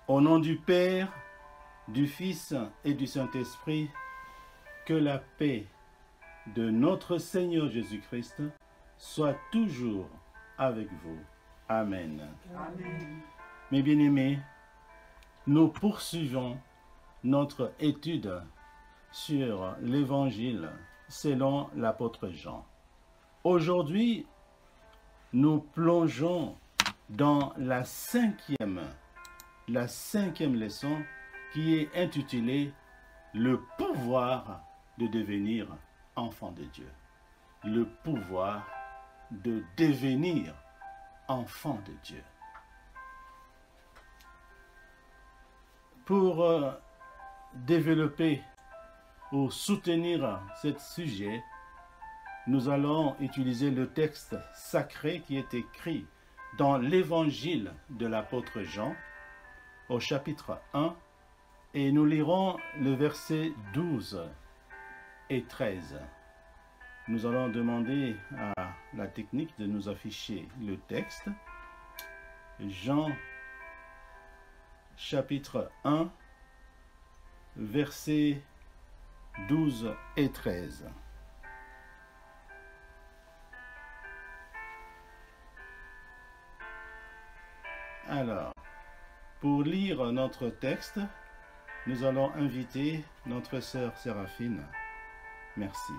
Au nom du Père, du Fils et du Saint-Esprit, que la paix de notre Seigneur Jésus-Christ soit toujours avec vous. Amen. Amen. Mes bien-aimés, nous poursuivons notre étude sur l'Évangile selon l'apôtre Jean. Aujourd'hui, nous plongeons dans la cinquième leçon qui est intitulée « Le pouvoir de devenir enfant de Dieu ». Le pouvoir de devenir enfant de Dieu. Pour développer ou soutenir ce sujet, nous allons utiliser le texte sacré qui est écrit dans l'évangile de l'apôtre Jean, au chapitre 1, et nous lirons le verset 12 et 13. Nous allons demander à la technique de nous afficher le texte. Jean, chapitre 1, versets 12 et 13. Alors, pour lire notre texte, nous allons inviter notre sœur Séraphine. Merci.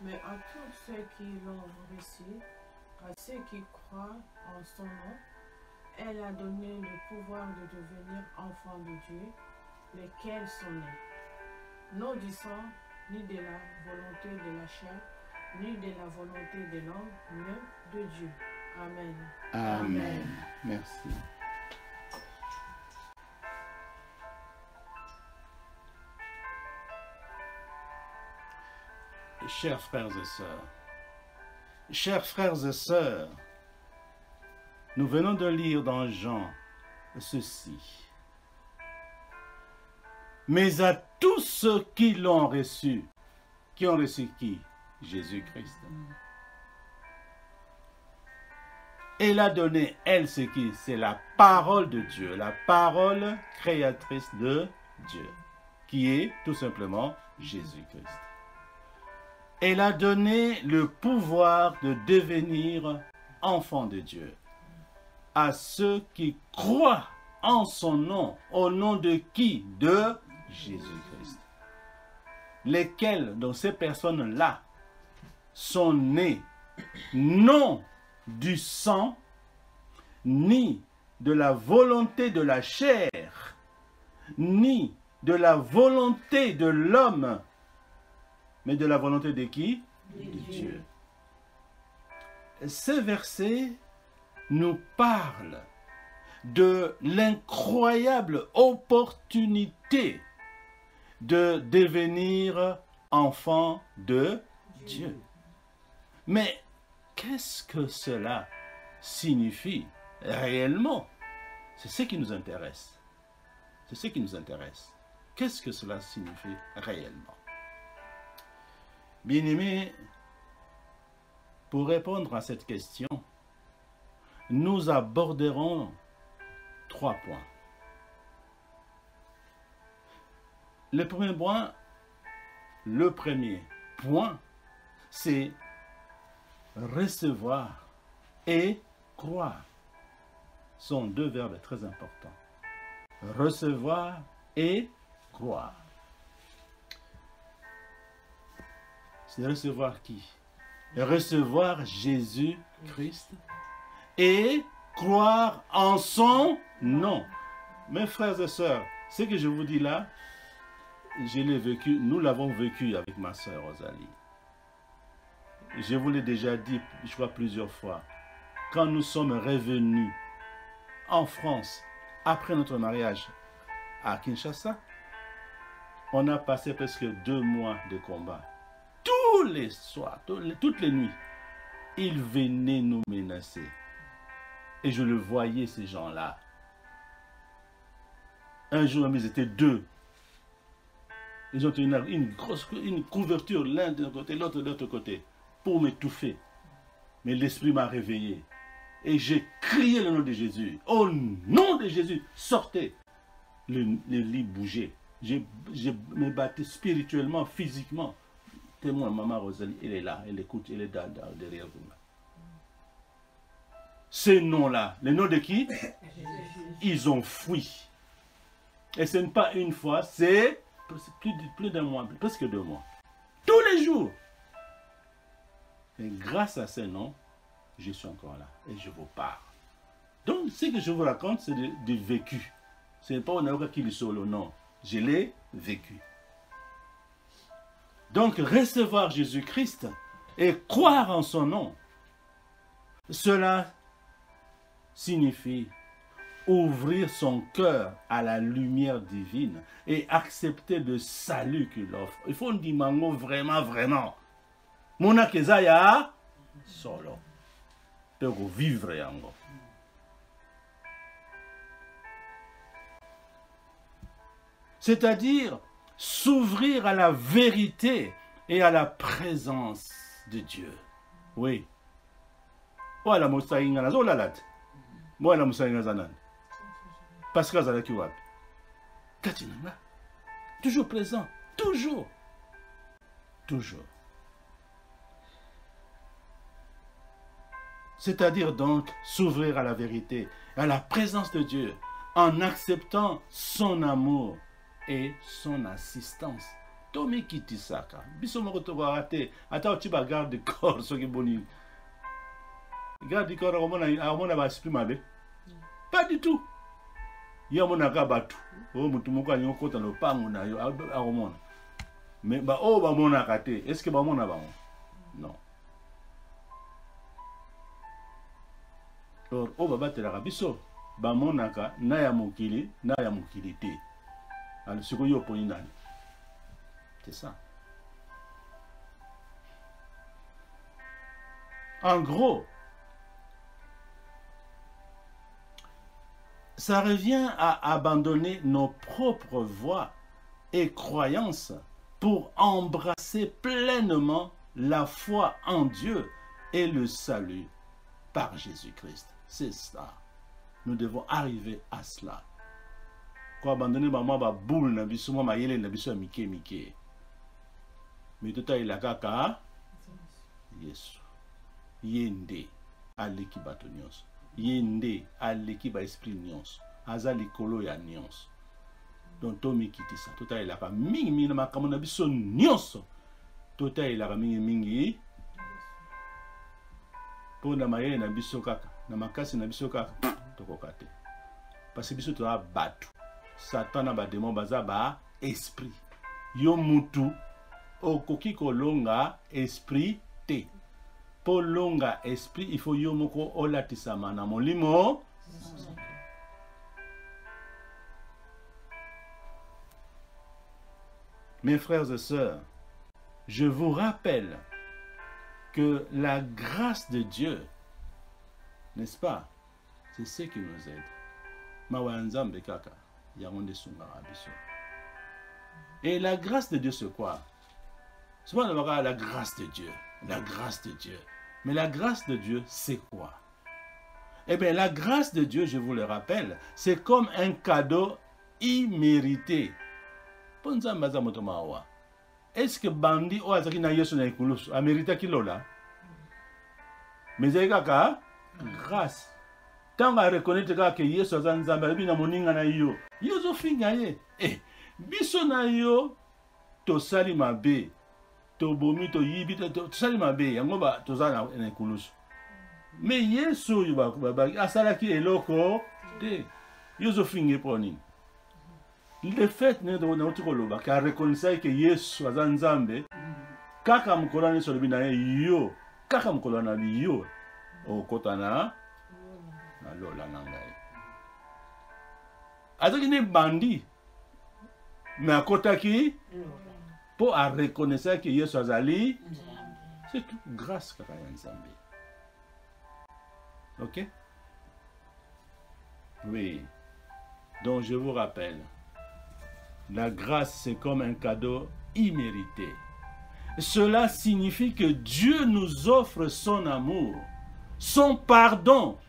Mais à tous ceux qui l'ont reçu, à ceux qui croient en son nom, elle a donné le pouvoir de devenir enfants de Dieu, lesquels sont nés, non du sang, ni de la volonté de la chair, ni de la volonté de l'homme, mais de Dieu. Amen. Amen. Merci. Chers frères et sœurs, nous venons de lire dans Jean ceci. Mais à tous ceux qui l'ont reçu, qui ont reçu qui? Jésus-Christ. Elle a donné, elle, ce qui? C'est la parole de Dieu, la parole créatrice de Dieu, qui est tout simplement Jésus-Christ. Elle a donné le pouvoir de devenir enfant de Dieu à ceux qui croient en son nom, au nom de qui? De Jésus-Christ. Lesquels, donc ces personnes-là, sont nées non du sang, ni de la volonté de la chair, ni de la volonté de l'homme, mais de la volonté de qui? De Dieu. Ces versets nous parlent de l'incroyable opportunité de devenir enfant de Dieu. Mais qu'est-ce que cela signifie réellement? C'est ce qui nous intéresse. C'est ce qui nous intéresse. Qu'est-ce que cela signifie réellement? Bien-aimés, pour répondre à cette question, nous aborderons 3 points. Le premier point, c'est recevoir et croire. Ce sont 2 verbes très importants. Recevoir et croire. C'est recevoir qui? Recevoir Jésus-Christ et croire en son nom. Mes frères et sœurs, ce que je vous dis là, je l'ai vécu, nous l'avons vécu avec ma sœur Rosalie. Je vous l'ai déjà dit, je crois plusieurs fois. Quand nous sommes revenus en France, après notre mariage à Kinshasa, on a passé presque 2 mois de combat. Tous les soirs, toutes les nuits, ils venaient nous menacer. Et je le voyais, ces gens-là. Un jour, ils étaient 2. Ils ont une couverture l'un d'un côté, l'autre de l'autre côté, pour m'étouffer. Mais l'Esprit m'a réveillé. Et j'ai crié le nom de Jésus. Au nom de Jésus, sortez. Le lit bougeait. Je me battais spirituellement, physiquement. Témoin, maman Rosalie, elle est là, elle écoute, elle est derrière vous. Ces noms-là, les noms de qui? Ils ont fui. Et ce n'est pas une fois, c'est plus d'un mois, presque 2 mois. Tous les jours. Et grâce à ces noms, je suis encore là et je vous parle. Donc, ce que je vous raconte, c'est du vécu. Ce n'est pas un qui le solo, non. Je l'ai vécu. Donc, recevoir Jésus-Christ et croire en son nom, cela signifie ouvrir son cœur à la lumière divine et accepter le salut qu'il offre. Il faut dire mango vraiment, vraiment. Mona kezaya solo. Pour vivre yango. C'est-à-dire s'ouvrir à la vérité et à la présence de Dieu. Oui. Voilà mosaïnga na zolalat. Voilà mosaïnga zanan. Parce que zalaki wapi. Katinanga. Toujours présent, toujours. Toujours. C'est-à-dire donc s'ouvrir à la vérité, à la présence de Dieu, en acceptant son amour et son assistance. Tomi kitisaka. Biso moko to barate. Ata tu ba garde corps so ki boni. Garde corps amona ba esprit mabe. Pas du tout. Yamona ka batu. O mutu moko anyo kota no pangu na yo aromona. Mais ba o ba mona kate. Est-ce que ba mona ba? Non. Or o ba batela biso ba monaka na ya mokili te. Alors, ce que c'est ça. En gros, ça revient à abandonner nos propres voies et croyances pour embrasser pleinement la foi en Dieu et le salut par Jésus-Christ. C'est ça. Nous devons arriver à cela. Quoi abandonner maman ba boule na biso ma yele na biso mike. Mais tout à il a kaka Yesu. Yende aleki bato nyonso. Yende aleki ba esprit nyonso. Aza likolo ya nyonso. Donc to mikitisa tout à il a ka mingi na makambo na biso nyonso. Tout à il a ka mingi po na mayele na biso kaka na makasi na biso kaka tokokate. Parce que biso to a batu. Satan na ba démon baza ba esprit. Yo mutu okoki kolonga esprit te. Pour longa esprit, il faut yo moko olatisa na molimo. Mes frères et sœurs, je vous rappelle que la grâce de Dieu, n'est-ce pas, c'est ce qui nous aide. Mawanzambe kaka. Et la grâce de Dieu, c'est quoi? Souvent, on va la grâce de Dieu. La grâce de Dieu. Mais la grâce de Dieu, c'est quoi? Eh bien, la grâce de Dieu, je vous le rappelle, c'est comme un cadeau immérité. Est-ce que Bandi ou Azaki na Yesu na Ikulus a mérité qu'il là? Mais c'est quoi? Grâce. Tant qu'on reconnaît que Yesu a Zanzamba, il y a moninga na yo. Yozo finga ye. Biso na yo to sali mabe. To bomi to yibi to sali mabe. Yango ba to zana na Ikulus. Mais Yesu yo ba asalaki eloko te. Yozo finga poni. Le fait ne do na utikoloba ka reconnaître que Yesu a Zanzambe. Kaka mkolana so bina yo. Kaka mkolana yo. O kotana alola nangai. Azaki ne bandi. Mais à kotaki pour reconnaître que Yesu azali, c'est toute grâce kaka ya Nzambe. OK? Oui. Donc je vous rappelle La grâce, c'est comme un cadeau immérité. Cela signifie que Dieu nous offre son amour, son pardon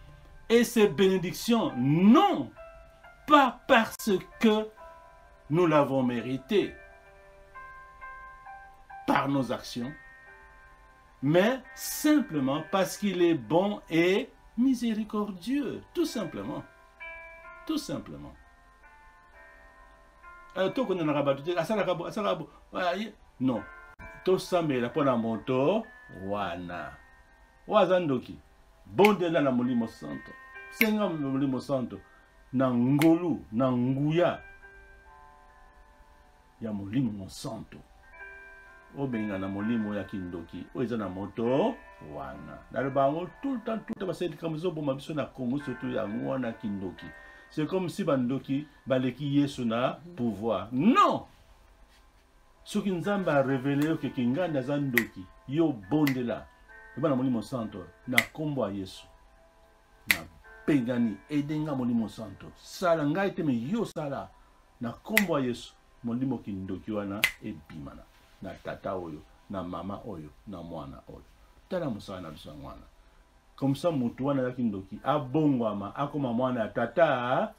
et ses bénédictions. Non, pas parce que nous l'avons mérité par nos actions, mais simplement parce qu'il est bon et miséricordieux. Tout simplement. Tout simplement. Non. Tosambela pona moto wana. Wazandoki. Bondela na molimo santo. Senga molimo santo. Na ngolu, na nguya. Ya molimo santo. Obenga na molimo ya kindoki. Oeza na moto wana. Nalbango tout le temps basedi kamuzo boma biso na Congo surtout ya ngwana kindoki. C'est comme si bandoki baleki Yesu na pouvoir. Non! Soki nzambe a révélé que kinganda zandoki yo bondela eba na molimo santo na kombo ya Yesu na pengani edenga molimo santo sala ngai te me yo sala na kombo ya Yesu molimo kindoki wana ebimana na tata oyo na mama oyo na mwana oyo tala musala na biso mwana comme ça mutu wana ya kindoki abongwama akoma mwana ya tata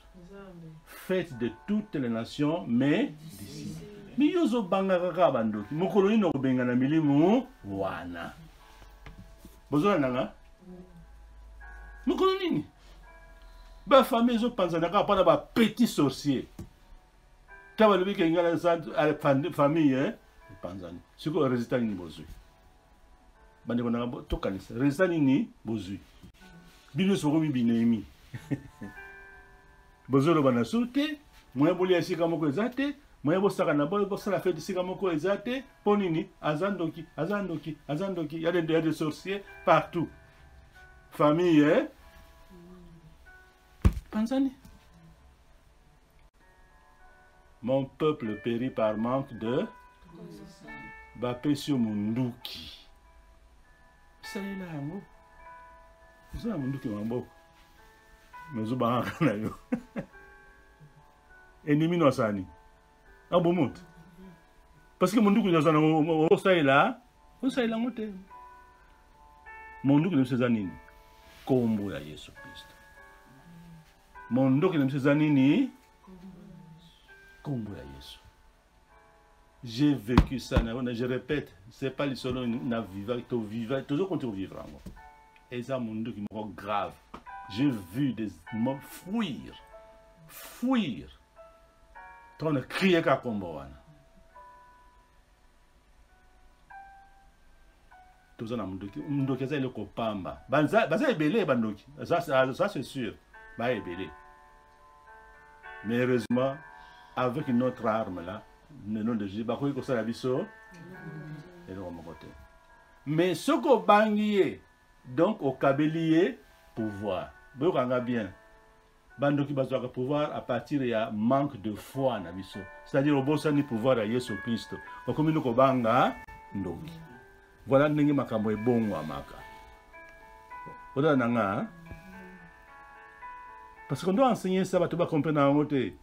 faites de toutes les nations mais d'ici. Miyozo banga kaka bandoki mokolo ino kobenga na milimu wana bozola nanga mokolo nini ba famille zo panzana kaka pana ba petit sorcier taba lobi ke ngala za famille panzani siko résultat ni bozui bande kona to kanisa résultat ni bozui bino soko mi binemi bozolo bana soute moya boli asika moko ezate moya bosaka na boy bosala fête sika moko ezate ponini azandoki il y a des sorciers partout famille Panzani. Mon peuple périt par manque de Bapesio Munduki. Ça est là, moi. Ça Munduki mambo. Mais oba na yo. Ennemi no sani. Abomut. Parce que Munduki no sana o ça est là ngote. Munduki no sezanini. Kombo ya Yesu Kristo. Munduki no sezanini. Kombo ya Yesu. J'ai vécu ça, je répète, c'est pas le seul na vivre, tu vivre, toujours quand tu vivras. Et ça, mon Dieu, qui me rend grave. J'ai vu des morts fuir. Train de crier qu'à Komboana. Tout ça, mon Dieu, c'est le copamba. Baza est belé, bandoki. Ça c'est sûr. Bah est belé. Mais heureusement, avec notre arme là, le nom de Jésus, mais ce qu'on bangier, donc au kabelier, pouvoir. Vous regardez bien. Bando qui besoin de pouvoir à partir de manque de foi na biso. C'est-à-dire au bossa ni pouvoir à Yesu Christ. Au comme nous banga ndoki. Voilà ndenge makambo ebongo amaka. Voilà nanga. Parce qu'on doit enseigner ça, tu vas comprendre en côté.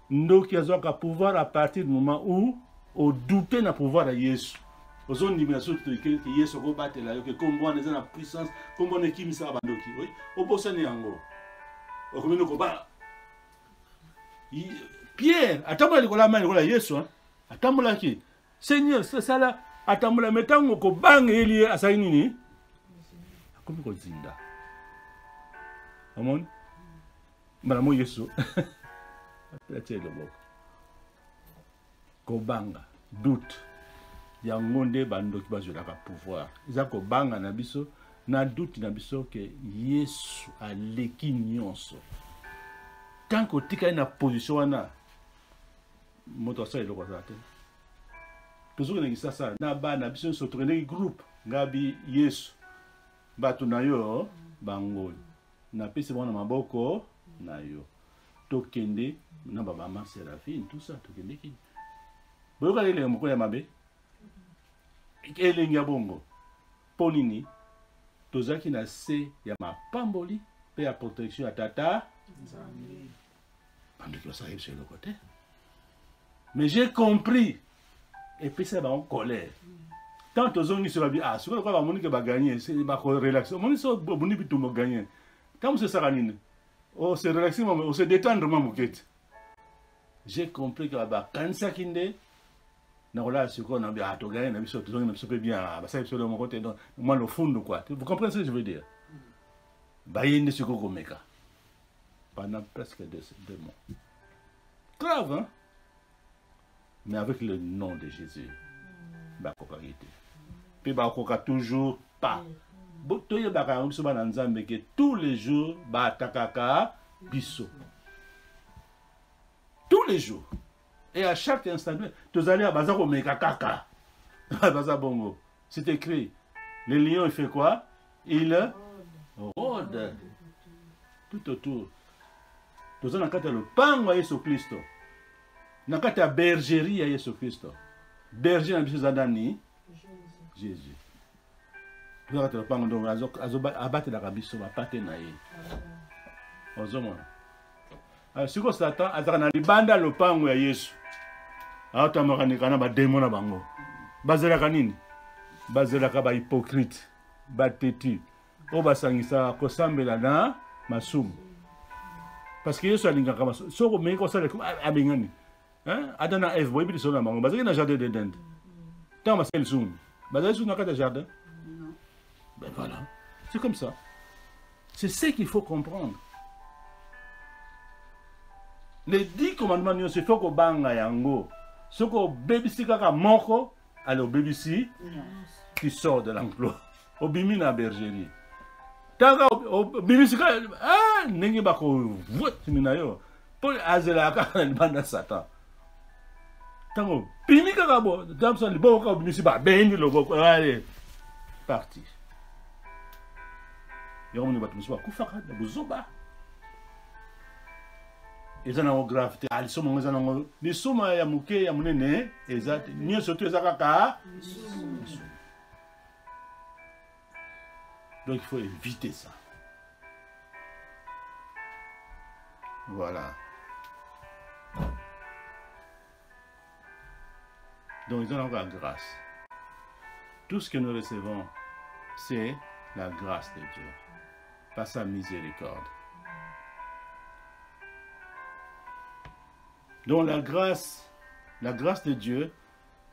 Ndoki azoka pouvoir à partir du moment où au douter na pouvoir à Yesu. Aux zones d'imitation que Yesu go battre là que combo na na puissance, combo na kimisa bandoki. Oui, au bossa ni yango. Au comme nous ko ba. Pierre, atambola likola mani likola Yesu hein. Atambola ki. Seigneur, c'est ça là. Atambola metango ko bang eli asali nini? Comme ko zinda. Amon. Malamo Yesu. Kobanga doute ya ngonde bando ki bazela ka pouvoir iza kobanga na biso na doute na biso ke Yesu aleki nyonso tant que tika na position wana moto sa eloko za te toujours na kisasa na ba na biso so tourner groupe ngabi Yesu batu na yo bangoli na pesi bona maboko na yo tokende na maman Séraphine tout ça tokende ki boyoka lele moko ya mabe elengi ya bongo ponini tozaki na se ya mapamboli pe ya protection ya tata nzambe bandoki basala biso eloko te Mais j'ai compris. Et puis ça va en colère. Tant aux gens qui se disent, ah, ce qu'on va gagner, c'est de relaxer. On va gagner. Quand on se relaxe, on se détendre. J'ai compris que quand ça kinde, na ce qu'on a bien, tu gagnes, na biso bien, ça c'est mon côté, moi le fond quoi. Vous comprenez ce que je veux dire? Bayende ce qu'on meka. Pendant presque 2 mois. Grave, hein? Mais avec le nom de Jésus, bah quoi puis bah quoi toujours pas. Botoye baka biso ba nzambe que tous les jours ba takaka biso. Tous les jours. Et à chaque instant, tu allez à Bazako Mekakaka. Baza Bongo. C'est écrit. Le lion, il fait quoi? Il rôde. Tout autour. Tu as le pain à Yesu Christo. Tu as la bergerie à Yesu Christo. Berger à Jésus Zadani. Jésus. Tu as le pain à abattre la rabisso, à pâté naïe. Ozomon. Si vous êtes à Banda le pain à Yesu. Alors, tu as un démon à Bango. Bazela Kanini. Bazela Kaba hypocrite. Bateti. Obasangisa Kosambela na Masum. Parce que Yesu a dit que si vous avez un peu de Abingani. Adana F. Vous avez dit que vous avez un jardin de dinde. Tu as un zoom. Vous avez un jardin? Non. Ben voilà. C'est comme ça. C'est ce qu'il faut comprendre. Les 10 commandements, c'est faut que banga yango. Ce que BBC kaka moko, alors BBC qui sort de l'emploi. Au bimi na bergerie. Tanga au BBC nengi bako vote minayo. Pour azela kaka banda Satan. Tango bimi kaka bo, damson li bo ka BBC ba bendi logo allez. Parti. Yo moni batu musuba kufaka na buzoba. Eza na gravité ali somo eza na ni soma ya muke ya munene eza nyo surtout eza kaka. Donc il faut éviter ça. Voilà. Donc ils ont la grâce. Tout ce que nous recevons, c'est la grâce de Dieu, pas sa miséricorde. Donc la grâce de Dieu,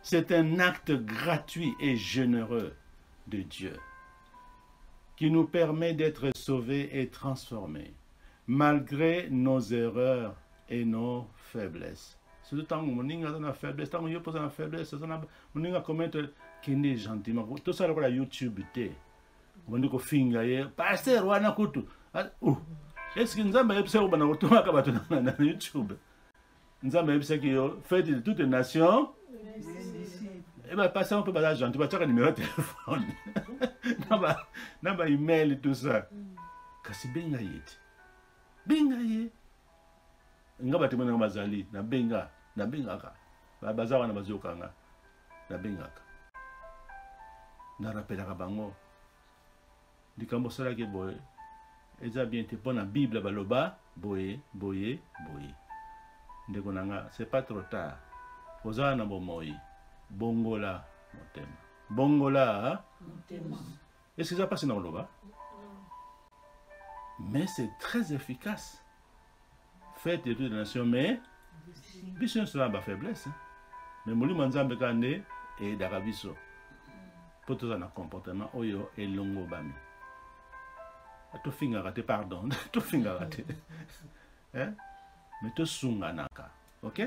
c'est un acte gratuit et généreux de Dieu qui nous permet d'être sauvés et transformés malgré nos erreurs et nos faiblesses. Surtout quand on a une faiblesse, quand on a une faiblesse, on a commettre kende gentiment. Tout ça sur YouTube, on dit que fingaye, pasteur wana kutu. Est-ce que nous avons un peu de YouTube? Nous avons fait de toutes les nations. Et bien, passer un peu de gentil, tu vas avoir un numéro de téléphone. N'a pas email et tout ça. Kasi benga yeti. Benga ye. Nga batemwe na bazali na benga ka. Ba bazawa na bazoka nga. Na benga ka. Na rappela ka bango. Dikambo sala ke boye. Eza bien te pona Bible baloba boye. Ndeko nanga, c'est pas trop tard. Ozala na bomoi. Bongola motema. Bongola motema. Est-ce que ça passe dans le bas? Mais c'est très efficace. Faites de toutes les nations, mais biso sera ma faiblesse. Mais mouli manzambe kande et darabiso. Pour tout ça un comportement oyo et longo bami. Tout finger raté, pardon. Tout finger raté. Hein? Mais tout sunganaka. Ok?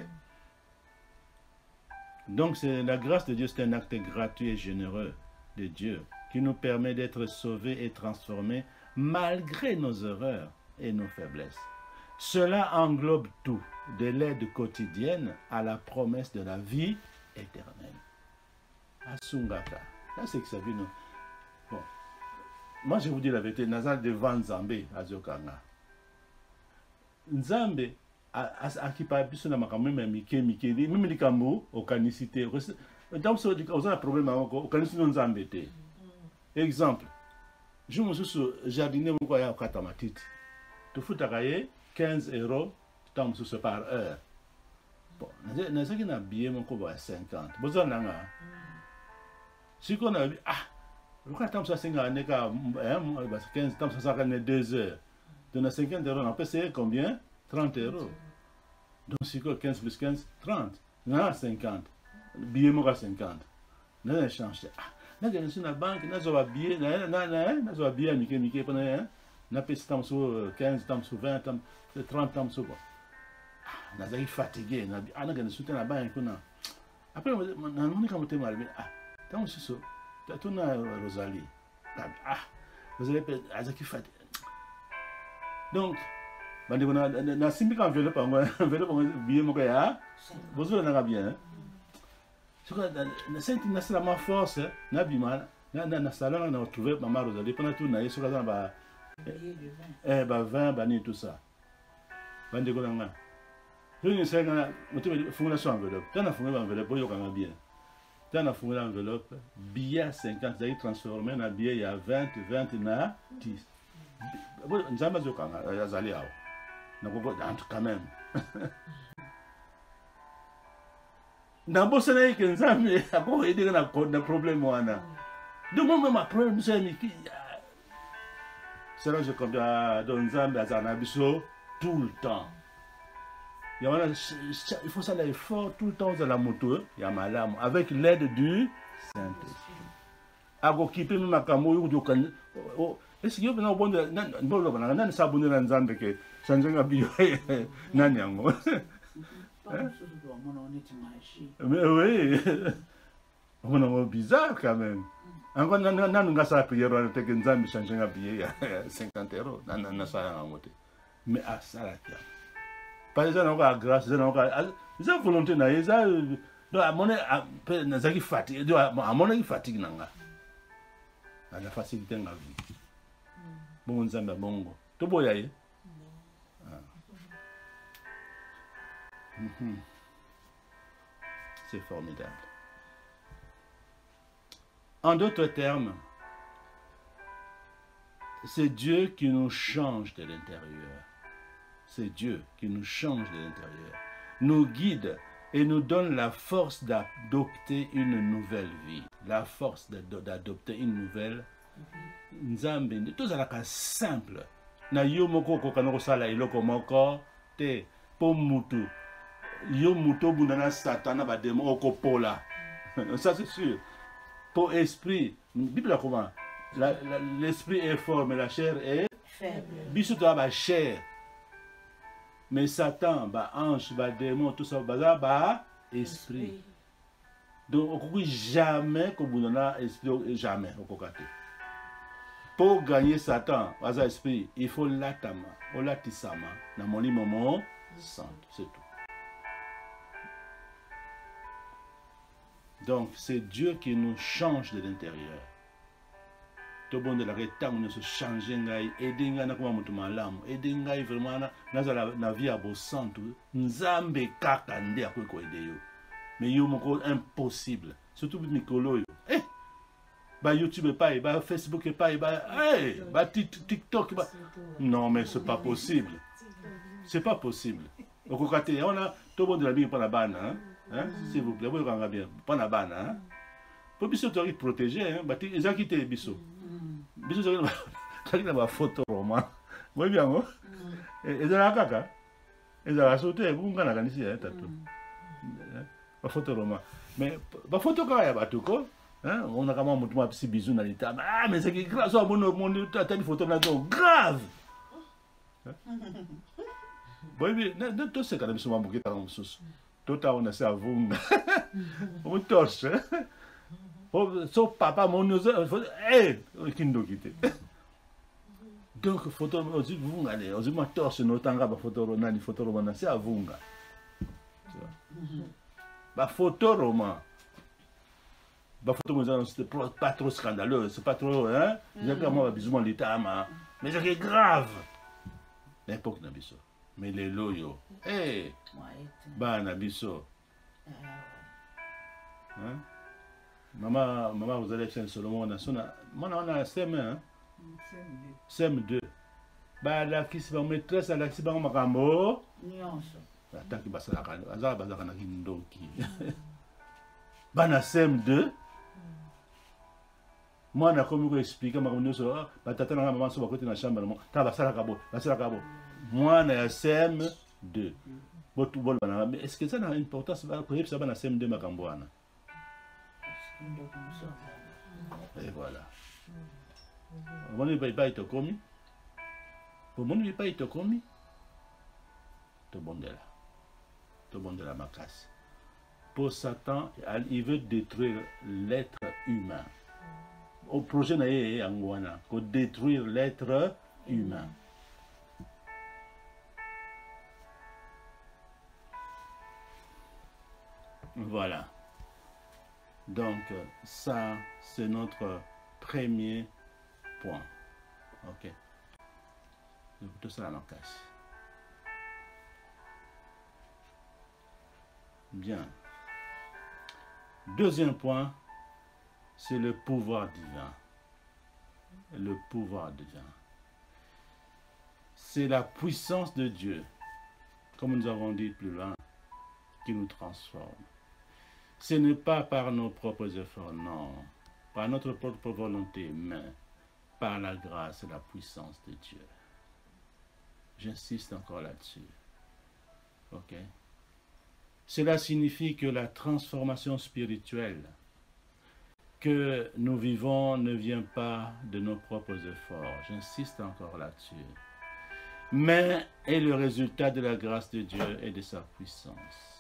Donc la grâce de Dieu, c'est un acte gratuit et généreux de Dieu qui nous permet d'être sauvés et transformés malgré nos erreurs et nos faiblesses. Cela englobe tout, de l'aide quotidienne à la promesse de la vie éternelle. Asungaka. Là, c'est que ça vient. Bon. Moi, je vous dis la vérité. Nazal devant Nzambe, Azokanga. Nzambe, akipa biso na makambo mike même likambo okanisité donc so on a un problème okanisité Nzambe te. Exemple, je me suis jardinier moko ya okata matiti to futaka ye 15 € tant par heure. Bon, na ce qui n'a billet mon cours à 50. Besoin d'un gars. Si qu'on a pourquoi tant ça 50 n'est qu'à 15 tant ça 2 heures. Donc 50 €, on peut payer combien? 30 €. Donc si quoi 15 plus 15, 30. Non, 50. Billet mon 50. Non, échange. Na gagné sur la banque, na zo billet, na zo billet Mickey pendant na paye tant sur 15, tant sur 20, tant 30, tant sur quoi. Na zaki fatigué, na gagné sur la banque kuna. Après na moni comme te mal, tant sur ça. Tu na Rosalie. Rosalie azaki fatigué. Donc bandi na simbi kan enveloppe billet mon ya. Bonjour na bien. Na sala ma force na bima na salon na retrouver maman Rosalie pendant tout na yeso kaza ba ba 20 bani tout ça bande ko nga je ne sais pas moto fungula so enveloppe tana fungula enveloppe yo kanga bien tana fungula enveloppe billet 50 zai transformer na billet ya 20 na 10 nzamba zo kanga azali awo na ko quand même N'importe qui est nzambe ako aider na problème wana. Donc moi ma problème c'est miki. C'est là je comprends donc nzambe azana biso tout le temps. Il faut ça l'effort tout le temps dans la moto, il y a malamu avec l'aide du Saint-Esprit. Ako kipe mi makambo yo do kan est-ce que na bon na na sabuni na nzambe ke sanjenga biyo nani yango. Mais oui, on est bizarre quand même. Encore, nous avons fait la prière, on a changé un billet à 50 €. Mais à ça, par exemple, on a grâce, on a volonté, on a fatigue, on a facilité dans la vie. Bon, on a bon. Tout beau, c'est formidable. En d'autres termes, c'est Dieu qui nous change de l'intérieur. C'est Dieu qui nous change de l'intérieur, nous guide et nous donne la force d'adopter une nouvelle vie. La force d'adopter une nouvelle Nzambe. Tout ça est simple. Na yo moko kokano sala iloko moko te po mutu. Yo muto bundana satana ba démon okopola. Ça c'est sûr. Pour esprit, Bible comment? L'esprit est fort mais la chair est faible. Biso to ba chair. Mais Satan, ba ange, ba démon, tout ça ba esprit. Donc on jamais ko bundana esprit jamais okokate. Pour gagner Satan, as esprit, il faut l'atama, o latisama na moni momo sant, c'est tout. Donc, c'est Dieu qui nous change de l'intérieur. Tout le monde de la rectangle nous se change, aider na kuma mutu malamu, aider vraiment na vie à beau centre, nzambe kaka nde akweko aider yo. Mais yo moko impossible, surtout mikolo yo. Ba YouTube pas, ba Facebook pas, ba TikTok pas. Non mais c'est pas possible. C'est pas possible. On a tout le monde de la vie pour la banne, hein? S'il vous plaît, vous regardez bien, pas la banne, hein? Pour biso tu protéger, hein? Bah ils ont quitté biso. Biso tu as une photo roman. Moi bien, hein? Et ça la caca. Et ça la sauté, vous n'avez pas ici, hein? Tatou. Ba photo roman. Mais ba photo quand il y a ba tout quoi? Hein? On a quand même un petit bisou dans l'état. Ah mais c'est grave, ça mon t'as une photo là grave. Boy, não tô secando isso uma boqueta com sus. Tota ona se avunga. O torce. O so papa mon nous kindo kite. Donc photo ozi vunga le, ozi ma torce no tanga ba photo ro nani photo ro na se avunga. Ba photo roman. Ba photo mo c'est pas trop scandaleux, c'est pas trop hein. J'ai quand même bisou l'état mais c'est grave. L'époque na biso. Mais les loyaux, bah nabiso, hein? Maman, vous allez faire Solomon, on a CM1, hein? CM2. Bah la qui se va maîtresse, la qui se va makambo. ataki basalaka azala bazalaka na kindoki bana CM2 mwana akomi koexplike makambo nyonso batata nanga mama so bakoti na chambre namo ta basalaka bo mwana ya CM2 botubolo bana mais est-ce que ça a une importance koyebisa bana CM2 makambo wana et voilà omoni epai tokomi omoni epai tokomi tobondela makasi pour Satan il veut détruire l'être humain au projet na ye yango wana ko détruire l'être humain. Voilà. Donc, ça, c'est notre premier point. Ok. Tout ça, la casse. Bien. Deuxième point, c'est le pouvoir divin. Le pouvoir divin. C'est la puissance de Dieu, comme nous avons dit plus loin, qui nous transforme. Ce n'est pas par nos propres efforts, non, par notre propre volonté, mais par la grâce et la puissance de Dieu. J'insiste encore là-dessus. Ok? Cela signifie que la transformation spirituelle que nous vivons ne vient pas de nos propres efforts. J'insiste encore là-dessus. Mais est le résultat de la grâce de Dieu et de sa puissance.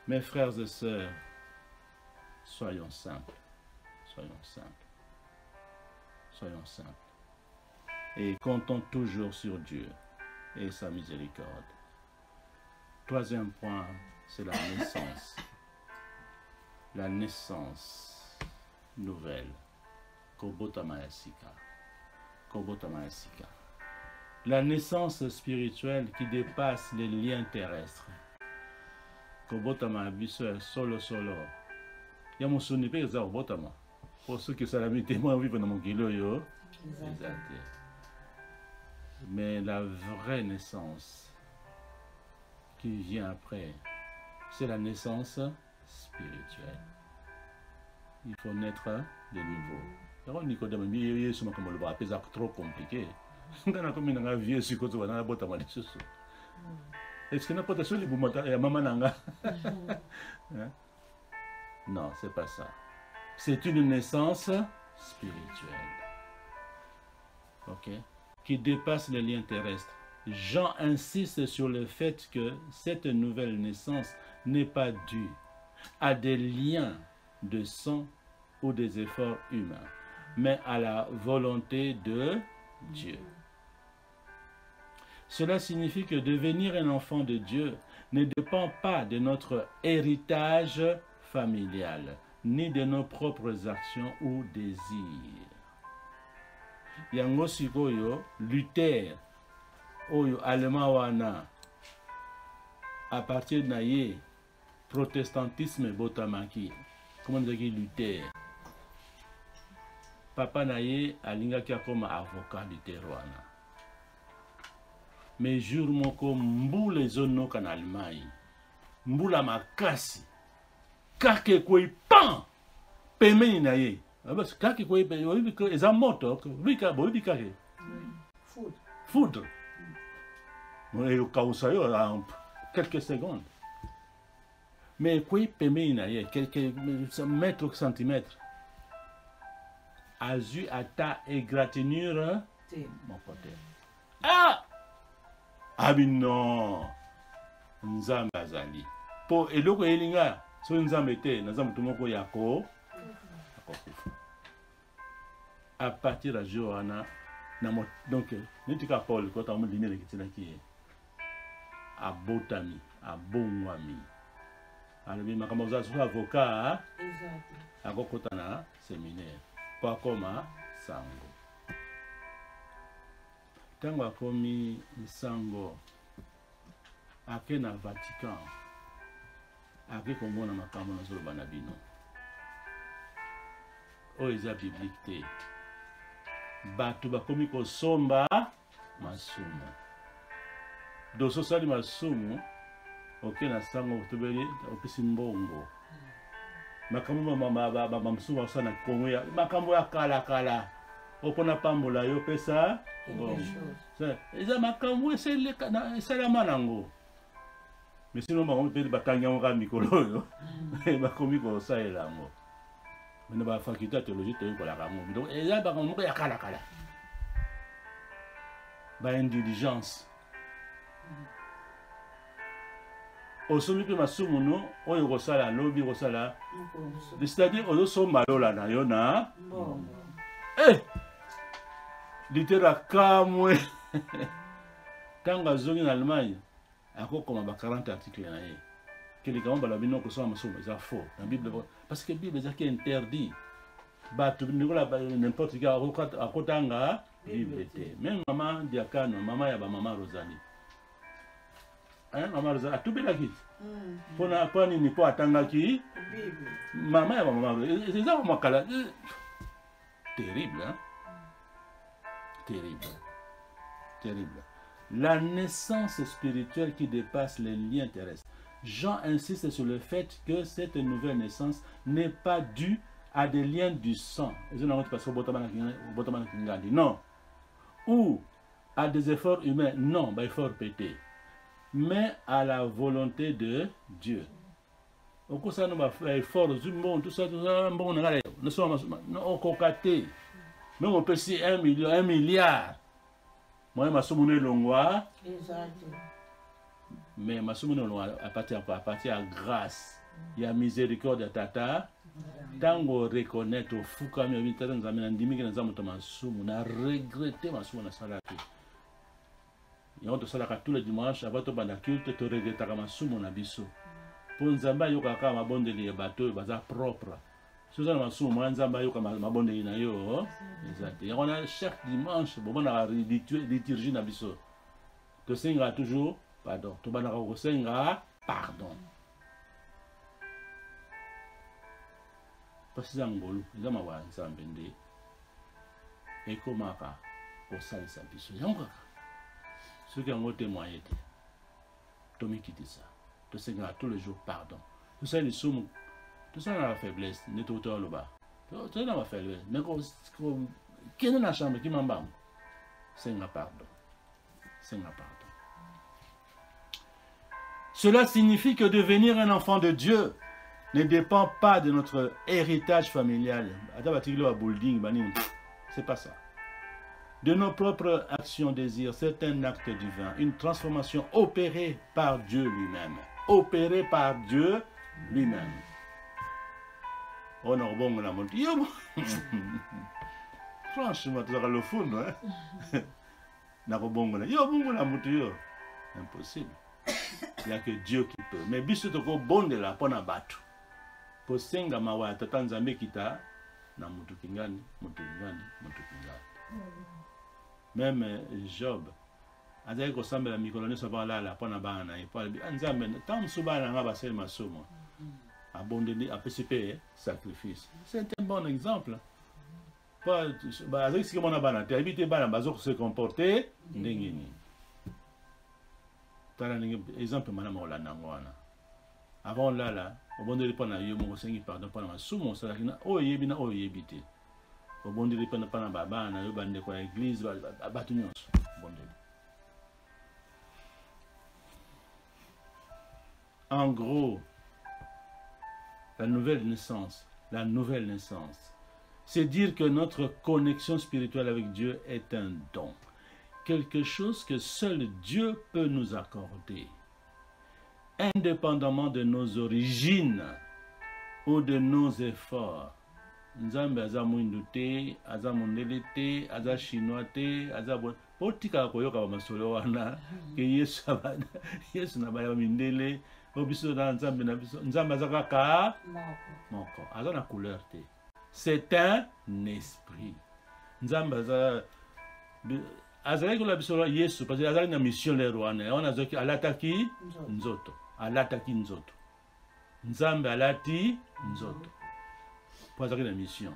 Mes frères et sœurs, soyons simples, et comptons toujours sur Dieu et sa miséricorde. Troisième point, c'est la naissance. La naissance nouvelle. Kobotamayasika. La naissance spirituelle qui dépasse les liens terrestres. Kobotama biso solo. Ya musuni pe za kobotama. Pour ceux qui sont la témoin vivent dans mon kilo yo. Exact. Mais la vraie naissance qui vient après, c'est la naissance spirituelle. Il faut naître de nouveau. Alors Nicodème mi yesu makambo ba pesa trop compliqué. Ngana komi na vie si ko zo na botama lisusu. Est-ce que n'importe quoi, les maman nanga? Non, c'est pas ça. C'est une naissance spirituelle. Ok? Qui dépasse les liens terrestres. Jean insiste sur le fait que cette nouvelle naissance n'est pas due à des liens de sang ou des efforts humains, mais à la volonté de Dieu. Cela signifie que devenir un enfant de Dieu ne dépend pas de notre héritage familial, ni de nos propres actions ou désirs. Yango sikoyo, Luther, oyo allemand wana, à partir de ye, protestantisme botamaki, comment on dit Luther? Papa naye alinga kia comme avocat Luther wana. Mais jour moko mbula ezono kana Allemagne mbula makasi kake koi pan pemeni na ye abas kake koi pe oyibi ko eza moto vika boyibi kake foudre mo e kausa yo en quelques secondes mais koi pemeni na ye quelques mètres ou centimètres azu ata égratignure mon pote ah abi non nzambe azali po eloko elinga so nzambe te na nzambe tumoko yako akokufa à partir de Johanna donc netika Paul ko ta mo linele kitina ki abotami abongwami alobi makambo za so avocat akokota na séminaire po akoma sango. Tango akomi sango ake na Vatican ake komona makambo na zolo bana bino oyo eza biblique te bato bakomi kosomba masumu doso sali masumu Ok, na sango tubeli opisi mbongo. Makambo mama msuba sana Kongo ya makambo ya kala. Opona pambola yo pesa mbongo. Eza makambo esalama nango. Mais sinon on peut batanga nga mikolo yo. Bakomi ko saela ngo. Mais ba faculté de théologie te ko la kango. Donc eza bakambo ya kala. Ba indulgence. Osomi pe masumu no oyo kosala lobi kosala c'est-à-dire ozo somba lola na yo na litera kamwe tanga zongi na Allemagne akokoma ba 40 articles na ye keli kama bala bino kosala masumu eza faux na Bible parce que Bible eza qui interdit batu nikola n'importe qui akotanga Bible te même maman Diakano maman ya ba maman Rosalie maman Rosa atubela kiti pona pani ni po atangaki maman ya maman c'est ça makala terrible hein terrible la naissance spirituelle qui dépasse les liens terrestres. Jean insiste sur le fait que cette nouvelle naissance n'est pas due à des liens du sang non ou à des efforts humains non efforts pétés mais à la volonté de Dieu. Au cours de nos efforts, tout ça, bon, nous sommes cocatés. Même on peut si 1 milliard. Moi, je suis longwa. Mais je suis longwa à partir de grâce. Il y a miséricorde de Tata. Tant qu'on reconnaît au fou comme il y a des amis qui ont regretté ma somme. Et on te salaka tous les dimanches avant de banda culte te regretta kama sumo na biso. Pour nzamba yoka kama mabondeli ya bato baza propre. Soza na masumo nzamba yoka mabondeli na yo. Exact. Et on a chaque dimanche bon na liturgie na biso. To senga toujours pardon. To banda ko senga pardon. Parce que ngolu nzama wa nzambe nde. Ekomaka ko salisa biso. Yango ceux qui ont témoigné, Tommy qui dit ça, tout ça tous les jours pardon. Tout ça les sommes, tout ça dans la faiblesse, n'est tout le bas. Tout ça dans la faiblesse, mais qui est dans la chambre qui m'embarque, c'est un pardon, Cela signifie que devenir un enfant de Dieu ne dépend pas de notre héritage familial. C'est pas ça. De nos propres actions, désirs, c'est un acte divin, une transformation opérée par Dieu lui-même. On a bon la montre. Franchement, tu as le fond, hein? Impossible. Il n'y a que Dieu qui peut. Mais biso toko bon de la pona batu. Pour senga mawa tatanzambe kita na mutu kingani. Même Job, azali ko sambela mikolo ne soba la pona bana e pa nzambe tam subana nga basel masomo abondeli apesipe sacrifice. C'est un bon exemple. Pas azali si mona bana te habite bana bazo se comporter ndengini. Tala ningi exemple mana mola nangwana. Avant là obondeli pona yo mo sengi pardon pona masomo sala kina o yebina o yebite. Obondeli pana baba na yo bande kwa église batu nyonso bondeli. En gros, la nouvelle naissance, c'est dire que notre connexion spirituelle avec Dieu est un don, quelque chose que seul Dieu peut nous accorder, indépendamment de nos origines ou de nos efforts. Nzambe aza mwindu te, aza mondele te, aza chinois te, aza bon. Potika koyoka ba masolo wana ke Yesu na ba mindele, obiso na Nzambe na biso. Nzambe aza kaka moko, aza na couleur te. C'est un esprit. Nzambe aza ko la biso Yesu parce que aza na mission le rwana. On a zoki alataki nzoto, Nzambe alati nzoto. Pour la mission.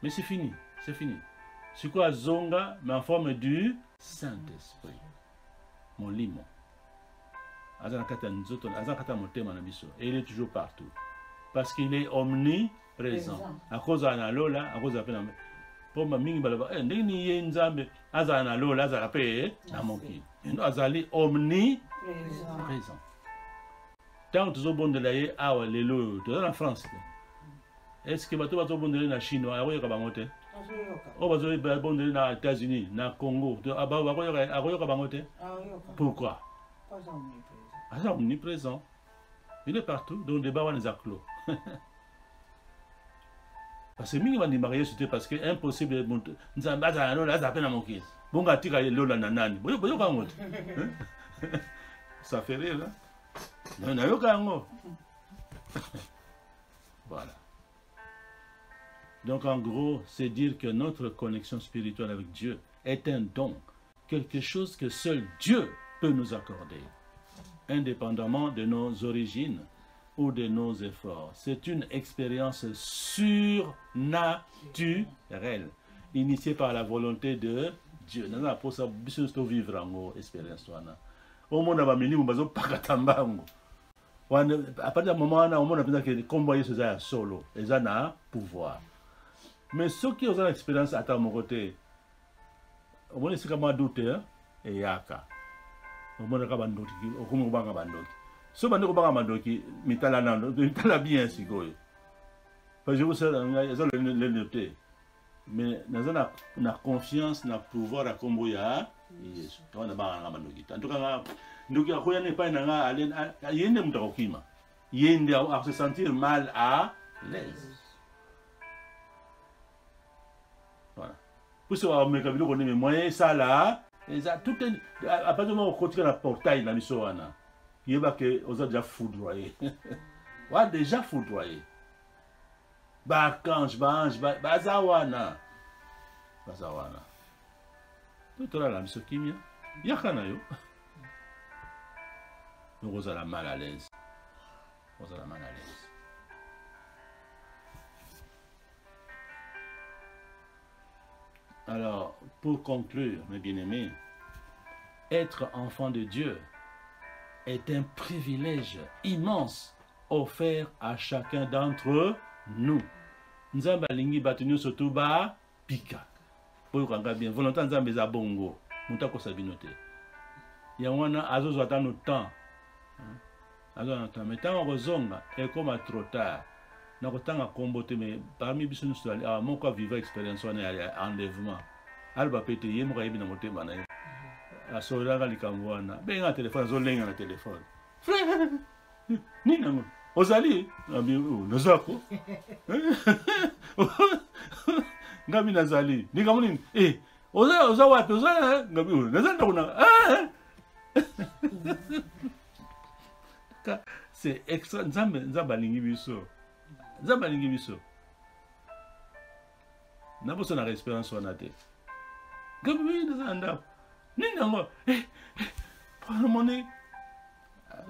Mais c'est fini. C'est quoi Zonga, mais en forme du Saint-Esprit. Mon limon. Et il est toujours partout. Parce qu'il est omniprésent. À cause de Lola, à cause de la pour ma mingi balaba ndenge ni ye nzambe azala na lola azala pe na mokili azali omniprésent. Tant tozobondela ye awa lelo toza na France. Est-ce que bato bazobondela na Chine akoyoka bango te? O bazobondela na États-Unis, na Congo akoyoka bango te? Pourquoi? Azali omniprésent. Il est partout, donc le débat wana eza clos. Parce que mingi bandi marié c'était parce que impossible de nzambe azala lola azape na mokili. Bonga tika lola na nani. Boyo kango. Ça fait rire là. Non yo kango. Voilà. Donc en gros, c'est dire que notre connexion spirituelle avec Dieu est un don, quelque chose que seul Dieu peut nous accorder, indépendamment de nos origines ou de nos efforts. C'est une expérience surnaturelle, initiée par la volonté de Dieu. Nous avons pour ça vivre en expérience. Au monde, on a mis à partir du moment où on a que combat ce solo, ils ont un pouvoir. Mais ceux qui ont l'expérience à mon côté, au moins c'est comme un doute et yaka. Au moins c'est comme un doute, au moins c'est comme un doute. Ce que je veux bien, c'est que je vous le noter. Mais nous avons confiance dans le pouvoir de Komboya. En tout cas, nous ne pas à se sentir mal à l'aise. Voilà. Pour ce qu'on a mis moyen, ça là, tout est à partir du moment où on continue la portail dans l'histoire. Il y a que on a déjà foudroyé. On a déjà foudroyé. Bakanj, bazawana. Bazawana. Tout là, monsieur Kimia. Yakanayo. Donc, on a mal à l'aise. On a mal à l'aise. Alors, pour conclure, mes bien-aimés, être enfant de Dieu est un privilège immense offert à chacun d'entre nous. Nzamba lingi batunyo surtout ba pika. Pour kanga bien volonté nzamba za bongo. Mutako sabinote. Ya wana azozo atano temps. Azozo atano temps. Mais tant ozonga et comme trop tard. Na kotanga kombote mais parmi biso nous ali ah moko vivre expérience wana ya enlèvement. Alba pete yemo ka yebi na motema na asolanga likambo wana benga telefone azolenga na telefone frère nini nango ozali ngabi nazako ngabi nazali nikamu nini oza wapi oza ngabi nazanda kuna c'est extra nzamba lingi biso na boso na expérience wana te ngabi nazanda Ninango, pour le moment,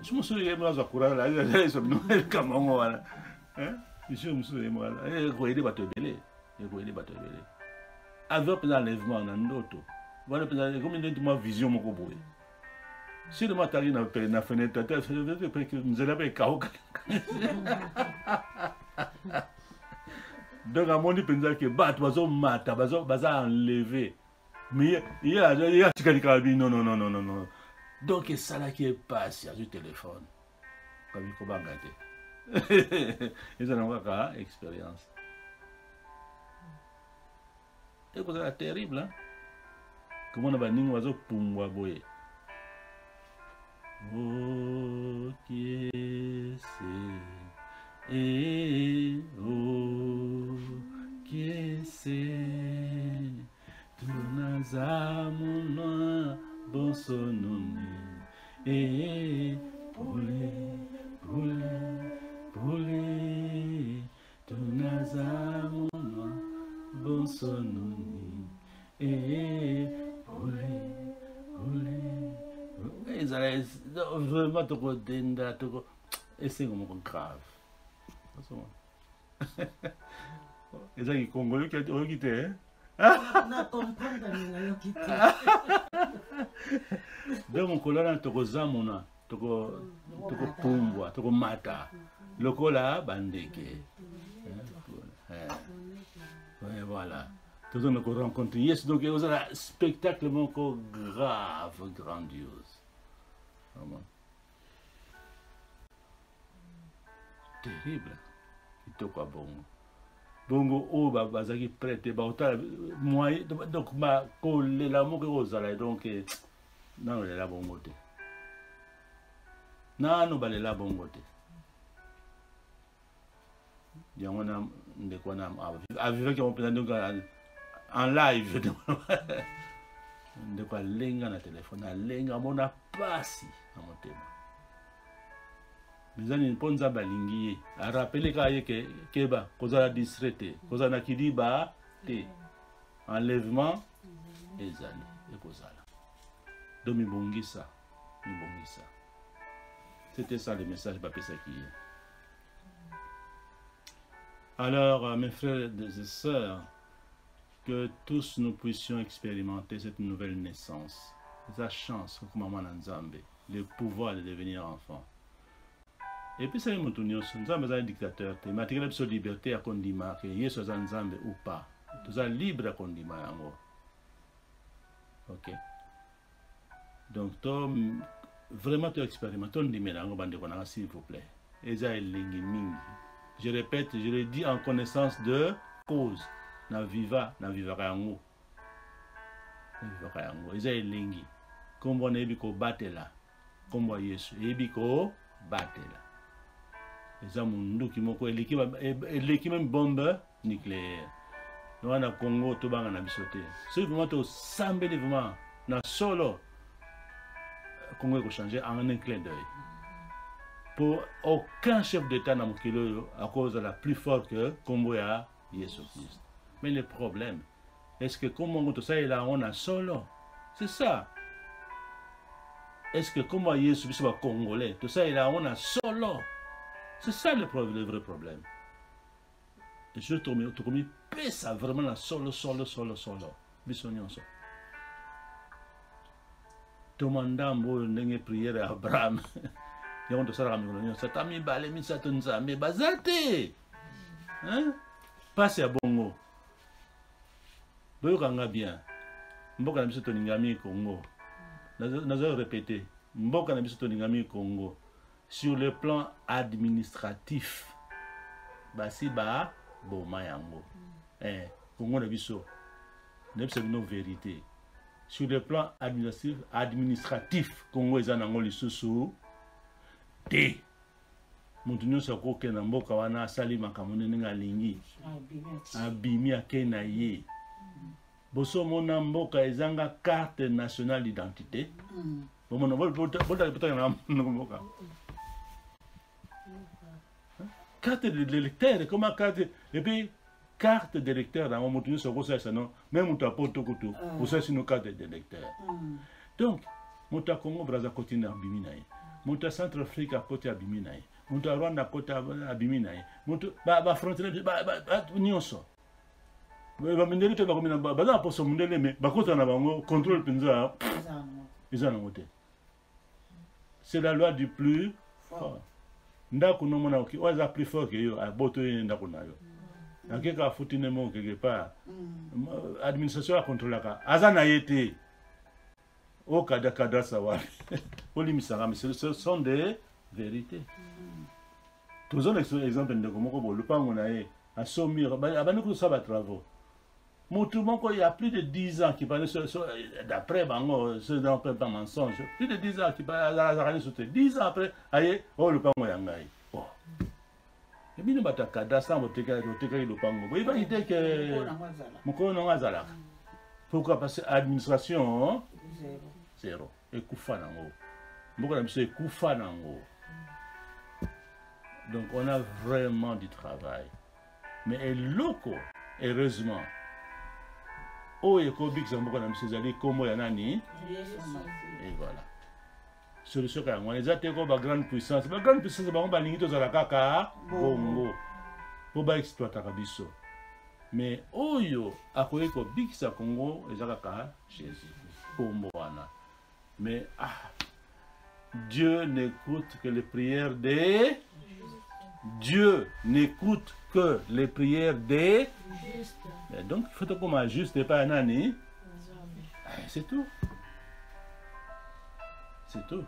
je me souviens de courant là, je me comment voilà. Je me souviens moi là, et goyé bateau belé, avec l'enlèvement dans l'auto. Voilà comme une de vision mon boy. Si le matin na fenêtre, nous allons chaos. Donc à mon dit que battre bazo mata, bazo enlever. Mais il y a non. Donc c'est ça là qui est passé sur le téléphone. Comme il faut pas gâter. Ils ont encore expérience. Et c'est terrible hein. Comment on va dire oiseau pumwa boye. Oh qui c'est et oh qui c'est tunazamuna bonsonuni pole tunazamuna bonsonuni pole vraiment toko denda toko et c'est comme grave et ça qui congolais qui a quitté donc mon colonel toko zamona toko pumbwa, toko mata. Lokola bandeke. Voilà. Tout le monde rencontre Yes, donc il y a un spectacle grave, grandiose. Vraiment. Terrible. Il te quoi bongo. Bongo o bazaki prêté ba otala moyen donc ma coller la mo ko zala donc non le la bongo te. Non ba le la bongo te. Yango na ndeko na avive ki on peut donc en live ndeko lenga na téléphone lenga mona pasi na motema. Mizani ponza balingi a rappeler ka yeke keba kozala distraité kozala kidiba te enlèvement ezali ekozala donc mibongisa c'était ça le message bapesa qui est. Alors mes frères et sœurs, que tous nous puissions expérimenter cette nouvelle naissance, sa chance comme maman Nzambe, le pouvoir de devenir enfant. Et puis, ça y est, nous sommes un dictateur. Il m'a dit que la liberté à Kondima, que Yesu est Nzambe ou pas. Nous sommes libres à Kondima. Ok. Donc, vraiment, tu expérimentes. S'il vous plaît. Je répète, je le dis en connaissance de cause. Na viva kayango. Na viva kayango. Eza elengi. Kombo na ebiko batela. Kombo Yesu. Ebiko batela. Eza mundu kimoko eleki même bombe nucléaire. Nous na Congo to banga na bisote. C'est vraiment to sambeli vraiment na solo Congo ko changer en un clin d'œil. Pour aucun chef d'État na mokilo à cause de la plus forte que Congo ya Yesu Christ. Mais le problème, est-ce que comment tout ça là on a solo? C'est ça. Est-ce que comment Yesu soit congolais? Tout ça là on a solo. C'est ça le vrai problème. Et je te remets ça vraiment la solo. Bisognon ça. Tomandambo n'enge prière à Abraham. Y'a on te sera ramené. Ça t'a mis balé mis ça tonza mais bazate. Hein? Passe à bongo. Boyokanga bien. Mboka na biso toningami Congo. Nazo répéter. Mboka na biso toningami Congo. Sur le plan administratif, basi ba boma yango. Congo na biso. C'est une vérité. Sur le plan administratif, Congo est en lisusu te. Montunyo sako ke na mboka wana sali makamone ninga lingi. Abimi akena ye. Boso mona mboka ezanga carte nationale d'identité. Bomona bota na mboka. Carte d'électeur, comment carte et puis carte d'électeur dans mon tour sur ça non même on tape tout couteau pour ça c'est nos carte d'électeur. Donc monta Congo Brazza côté na biminaye monta Centrafrique à côté abiminaye monta Rwanda côté abiminaye monta ba frontière ba nyonso ba mindeli te ba komina ba za poso mundele mais ba kota na bango contrôle penza izana ngote. C'est la loi du plus fort. Ndako no mona oki oza plus fort que yo a boto ndako na yo. Nakeka futine mo quelque part. Administration a contrôler ka. Azana yete. O kada sawa. Olimisanga mais ce sont des vérités. Tous un exemple de komoko bo lupango na ye a somir abana ko ça va travaux. Il y a plus de 10 ans qui parlait d'après Bango, c'est un peu un mensonge. Plus de 10 ans qui parlait sur 10 ans après, aïe, oh le pango yangai. Oh. Et bien, nous avons kada sans le pango. Il va dire que mon nom a zala. Pourquoi? Parce que l'administration, zéro. Et koufa nango. Beaucoup d'administration, koufa nango. Donc, on a vraiment du travail. Mais les locaux, heureusement, oh, et Kobik Zamboka na Msezali, Komo Yanani. Et voilà. Solution quand on les a été comme grande puissance. La grande puissance, c'est bon, Baningito Zalakaka, Bongo. Pour ba exploiter Kabiso. Mais Oyo, à quoi Kobik sa Congo, et Zalaka, Jésus. Kombo Wana. Mais, Dieu n'écoute que les prières des... Dieu n'écoute que les prières des... Donc, il faut qu'on m'ajuste pas un année. C'est tout. C'est tout.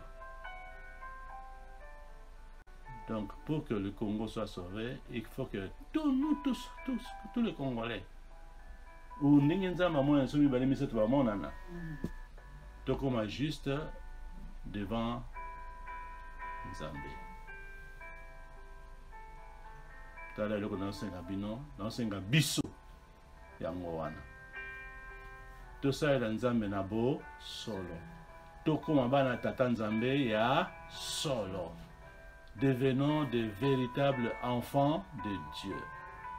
Donc, pour que le Congo soit sauvé, il faut que nous tous les Congolais, ou donc juste devant Nzambe. Tala loko nasenga bino, nasenga biso yango wana. Tosalela Nzambe na bo solo. Tokoma bana tata Nzambe ya solo. Devenons de véritables enfants de Dieu.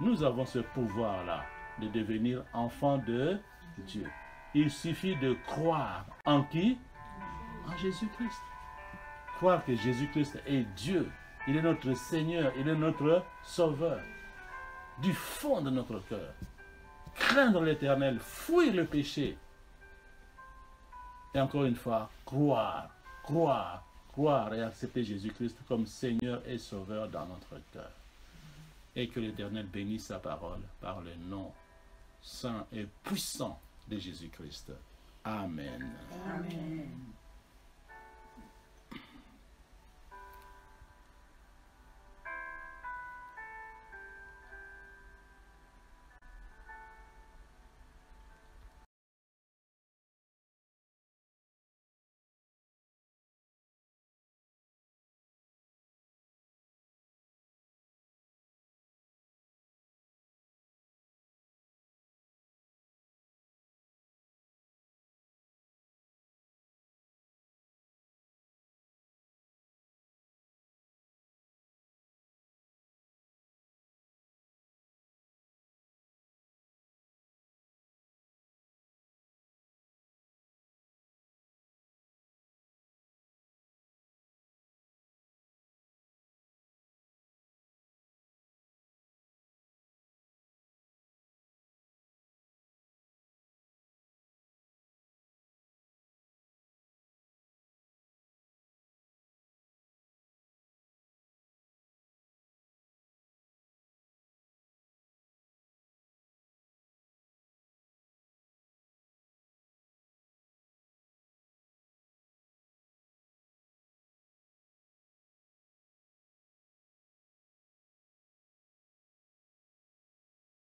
Nous avons ce pouvoir-là de devenir enfants de Dieu. Il suffit de croire en qui? En Jésus-Christ. Croire que Jésus-Christ est Dieu. Il est notre Seigneur, il est notre Sauveur. Du fond de notre cœur. Craindre l'Éternel, fuir le péché. Et encore une fois, croire et accepter Jésus-Christ comme Seigneur et Sauveur dans notre cœur. Et que l'Éternel bénisse sa parole par le nom saint et puissant de Jésus-Christ. Amen. Amen.